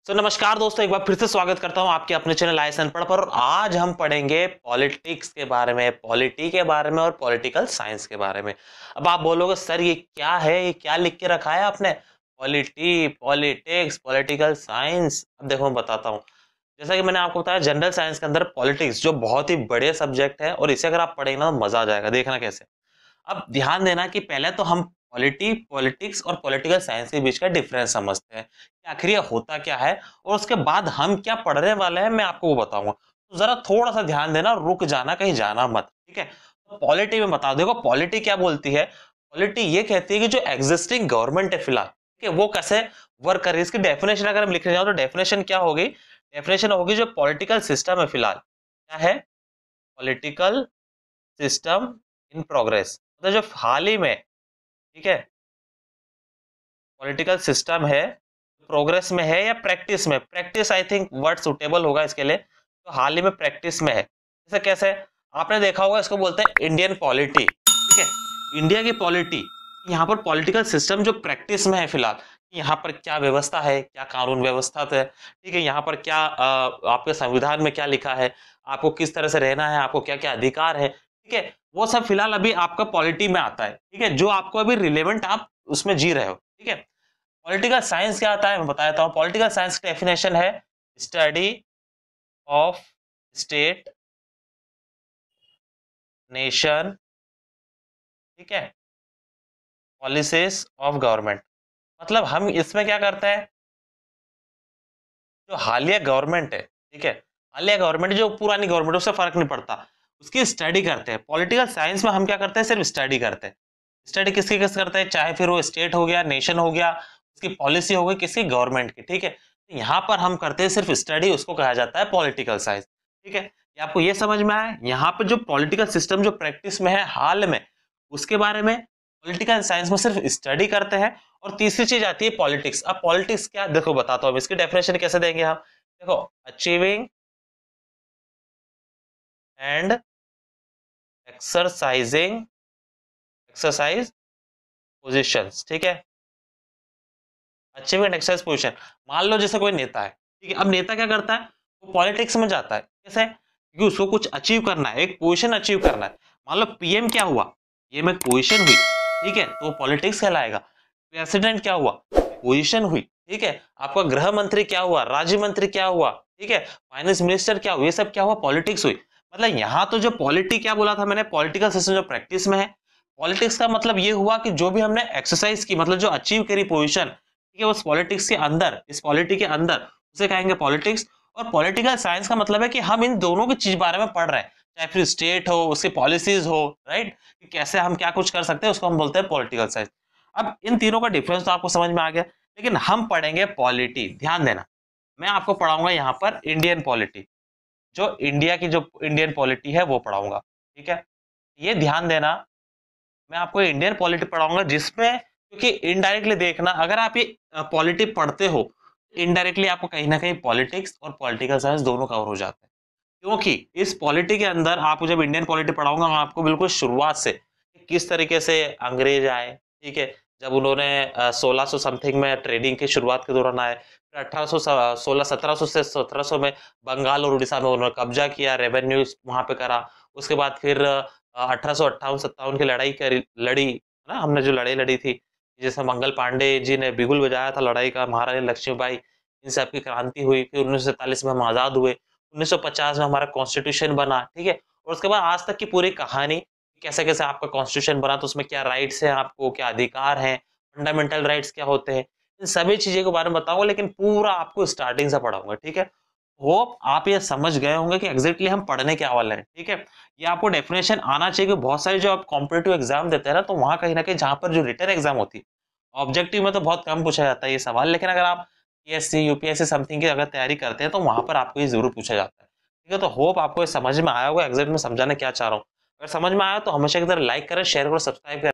नमस्कार दोस्तों, एक बार फिर से स्वागत करता हूं आपके अपने चैनल आईएएस अनपढ़ पर। और आज हम पढ़ेंगे पॉलिटिक्स के बारे में, पॉलिटी के बारे में और पॉलिटिकल साइंस के बारे में। अब आप बोलोगे सर ये क्या है, ये क्या लिख के रखा है आपने? Polity, politics, political science. अब देखो मैं बताता हूँ। जैसा कि मैंने आपको बताया, जनरल साइंस के अंदर पॉलिटिक्स जो बहुत ही बड़े सब्जेक्ट है और इसे अगर आप पढ़ेंगे ना तो मजा आ जाएगा। देखना कैसे। अब ध्यान देना कि पहले तो हम पॉलिटी, पॉलिटिक्स और पॉलिटिकल साइंस के बीच का डिफरेंस समझते हैं कि आखिर ये होता क्या है, और उसके बाद हम क्या पढ़ने वाले हैं मैं आपको वो बताऊंगा। तो जरा थोड़ा सा ध्यान देना, रुक जाना, कहीं जाना मत, ठीक है? तो पॉलिटी में बता, देखो पॉलिटी क्या बोलती है। पॉलिटी ये कहती है कि जो एग्जिस्टिंग गवर्नमेंट है फिलहाल, ठीक है, वो कैसे वर्क कर रही है। इसकी डेफिनेशन अगर हम लिखने जाओ तो डेफिनेशन क्या होगी? डेफिनेशन होगी जो पॉलिटिकल सिस्टम है फिलहाल, क्या है? पॉलिटिकल सिस्टम इन प्रोग्रेस, मतलब जो हाल ही में, ठीक है, पॉलिटिकल सिस्टम है, प्रोग्रेस में है या प्रैक्टिस में। Practice I think word suitable होगा इसके लिए। तो हाल ही में प्रैक्टिस में है। जैसे कैसे आपने देखा होगा, इसको बोलते हैं इंडियन पॉलिटी, ठीक है, इंडिया की पॉलिटी। यहाँ पर पॉलिटिकल सिस्टम जो प्रैक्टिस में है फिलहाल, यहाँ पर क्या व्यवस्था है, क्या कानून व्यवस्था है, ठीक है, यहाँ पर क्या आपके संविधान में क्या लिखा है, आपको किस तरह से रहना है, आपको क्या क्या अधिकार है, ठीक है, वो सब फिलहाल अभी आपका पॉलिटी में आता है, ठीक है, जो आपको अभी रिलेवेंट आप उसमें जी रहे हो, ठीक है। पॉलिटिकल साइंस क्या आता है मैं बता देता हूं। पॉलिटिकल साइंस की डेफिनेशन है स्टडी ऑफ स्टेट, नेशन, ठीक है, पॉलिसीज ऑफ गवर्नमेंट। मतलब हम इसमें क्या करते हैं, जो हालिया गवर्नमेंट है, ठीक है, हालिया गवर्नमेंट जो पुरानी गवर्नमेंट, उससे फर्क नहीं पड़ता, उसकी स्टडी करते हैं। पॉलिटिकल साइंस में हम क्या करते हैं, सिर्फ स्टडी करते हैं। स्टडी किसकी किस करते हैं, चाहे फिर वो स्टेट हो गया, नेशन हो गया, उसकी पॉलिसी हो गई किसकी, गवर्नमेंट की, ठीक है। तो यहाँ पर हम करते हैं सिर्फ स्टडी, उसको कहा जाता है पॉलिटिकल साइंस, ठीक है। ये आपको ये समझ में आया? यहाँ पे जो पॉलिटिकल सिस्टम जो प्रैक्टिस में है हाल में, उसके बारे में पॉलिटिकल साइंस में सिर्फ स्टडी करते हैं। और तीसरी चीज आती है पॉलिटिक्स। अब पॉलिटिक्स क्या, देखो बताता हूँ इसकी डेफिनेशन कैसे देंगे हम। देखो, achieving and exercising, exercise positions, ठीक है, अचीविंग एंड एक्सरसाइज पोजिशन। मान लो जैसे कोई नेता है, ठीक है, अब नेता क्या करता है, वो पॉलिटिक्स में जाता है। कैसे? क्योंकि उसको कुछ अचीव करना है, एक पोजीशन अचीव करना है। मान लो पीएम क्या हुआ, पीएम एक पोजीशन हुई, ठीक है, तो पॉलिटिक्स कहलाएगा। प्रेसिडेंट क्या हुआ, पोजीशन हुई, ठीक है। आपका गृह मंत्री क्या हुआ, राज्य मंत्री क्या हुआ, ठीक है, फाइनेंस मिनिस्टर क्या हुआ, ये सब क्या हुआ, पॉलिटिक्स हुई। मतलब यहाँ तो जो पॉलिटी क्या बोला था मैंने, पॉलिटिकल सिस्टम जो प्रैक्टिस में है। पॉलिटिक्स का मतलब ये हुआ कि जो भी हमने एक्सरसाइज की, मतलब जो अचीव करी पोजीशन, ठीक है, उस पॉलिटिक्स के अंदर, इस पॉलिटी के अंदर, उसे कहेंगे पॉलिटिक्स। और पॉलिटिकल साइंस का मतलब है कि हम इन दोनों की चीज बारे में पढ़ रहे हैं, चाहे फिर स्टेट हो, उसकी पॉलिसीज हो, राइट, कि कैसे हम क्या कुछ कर सकते हैं, उसको हम बोलते हैं पॉलिटिकल साइंस। अब इन तीनों का डिफरेंस तो आपको समझ में आ गया, लेकिन हम पढ़ेंगे पॉलिटी। ध्यान देना, मैं आपको पढ़ाऊंगा यहाँ पर इंडियन पॉलिटी, जो इंडिया की जो इंडियन पॉलिटी है वो पढ़ाऊंगा, ठीक है। ये ध्यान देना, मैं आपको इंडियन पॉलिटी पढ़ाऊंगा, जिसमें क्योंकि इनडायरेक्टली देखना, अगर आप ये पॉलिटी पढ़ते हो, इनडायरेक्टली आपको कहीं ना कहीं पॉलिटिक्स और पॉलिटिकल साइंस दोनों कवर हो जाते हैं। क्योंकि इस पॉलिटी के अंदर आपको जब इंडियन पॉलिटी पढ़ाऊंगा, मैं आपको बिल्कुल शुरुआत से किस तरीके से अंग्रेज आए, ठीक है, जब उन्होंने 1600 समथिंग में ट्रेडिंग की शुरुआत के दौरान आए, फिर 1816 1700 से 1700 में बंगाल और उड़ीसा में उन्होंने कब्जा किया, रेवेन्यू वहां पे करा। उसके बाद फिर 1858-57 की लड़ाई करी, लड़ी ना हमने, जो लड़ाई लड़ी थी, जैसे मंगल पांडे जी ने बिगुल बजाया था लड़ाई का, महारानी लक्ष्मीबाई, इन सब की क्रांति हुई, फिर 1947 में हम आजाद हुए, 1950 में हमारा कॉन्स्टिट्यूशन बना, ठीक है। और उसके बाद आज तक की पूरी कहानी, कैसे कैसे आपका कॉन्स्टिट्यूशन बना, तो उसमें क्या राइट्स हैं, आपको क्या अधिकार हैं, फंडामेंटल राइट्स क्या होते हैं, इन सभी चीजों के बारे में बताऊंगा, लेकिन पूरा आपको स्टार्टिंग से पढ़ाऊंगा, ठीक है। होप आप ये समझ गए होंगे कि एग्जैक्टली हम पढ़ने क्या वाले हैं, ठीक है। ये आपको डेफिनेशन आना चाहिए कि बहुत सारे जो आप कॉम्पिटिटिव एग्जाम देते हैं ना, तो वहां कहीं ना कहीं जहां पर जो रिटन एग्जाम होती है, ऑब्जेक्टिव में तो बहुत कम पूछा जाता है ये सवाल, लेकिन अगर आप पीएससी यूपीएससी समथिंग की अगर तैयारी करते हैं तो वहां पर आपको ये जरूर पूछा जाता है, ठीक है। तो होप आपको ये समझ में आया होगा एग्जैक्ट में समझाने क्या चाह रहा हूँ। अगर समझ में आया तो हमेशा की तरह लाइक करें, शेयर करें, सब्सक्राइब करें।